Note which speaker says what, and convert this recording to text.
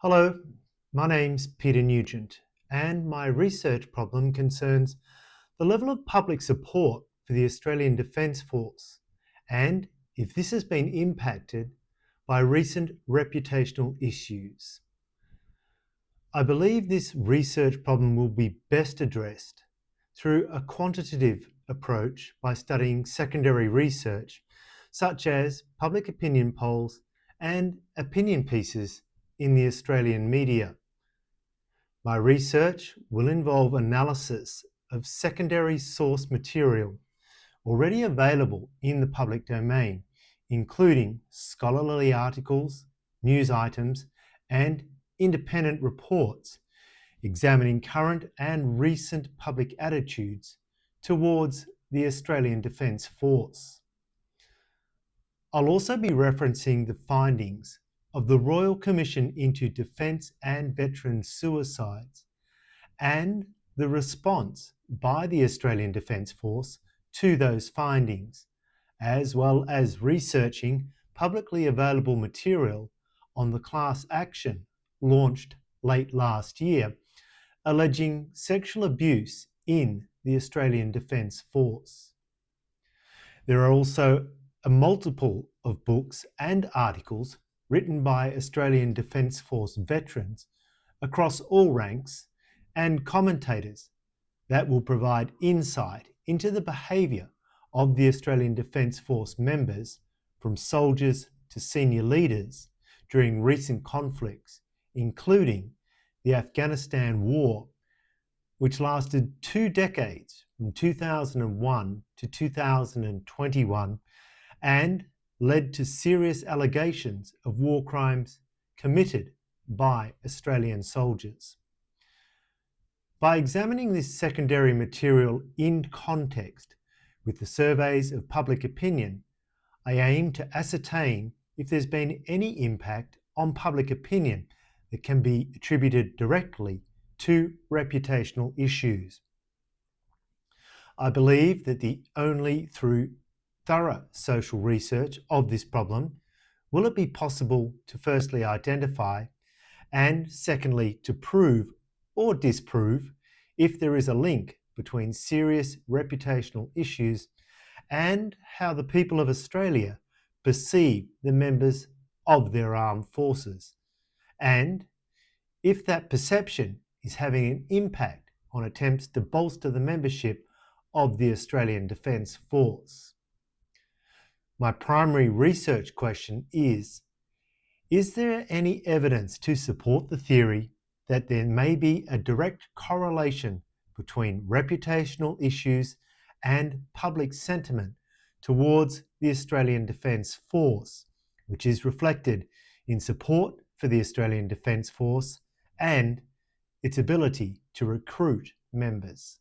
Speaker 1: Hello, my name's Peter Nugent, and my research problem concerns the level of public support for the Australian Defence Force and if this has been impacted by recent reputational issues. I believe this research problem will be best addressed through a quantitative approach by studying secondary research, such as public opinion polls and opinion pieces in the Australian media. My research will involve analysis of secondary source material already available in the public domain, including scholarly articles, news items, and independent reports examining current and recent public attitudes towards the Australian Defence Force. I'll also be referencing the findings of the Royal Commission into Defence and Veteran Suicides and the response by the Australian Defence Force to those findings, as well as researching publicly available material on the class action launched late last year, alleging sexual abuse in the Australian Defence Force. There are also a multiple of books and articles written by Australian Defence Force veterans across all ranks and commentators that will provide insight into the behaviour of the Australian Defence Force members, from soldiers to senior leaders, during recent conflicts, including the Afghanistan War, which lasted 2 decades from 2001 to 2021 and led to serious allegations of war crimes committed by Australian soldiers. By examining this secondary material in context with the surveys of public opinion, I aim to ascertain if there's been any impact on public opinion that can be attributed directly to reputational issues. I believe that only through thorough social research of this problem will it be possible to firstly identify and secondly to prove or disprove if there is a link between serious reputational issues and how the people of Australia perceive the members of their armed forces, and if that perception is having an impact on attempts to bolster the membership of the Australian Defence Force. My primary research question is there any evidence to support the theory that there may be a direct correlation between reputational issues and public sentiment towards the Australian Defence Force, which is reflected in support for the Australian Defence Force and its ability to recruit members?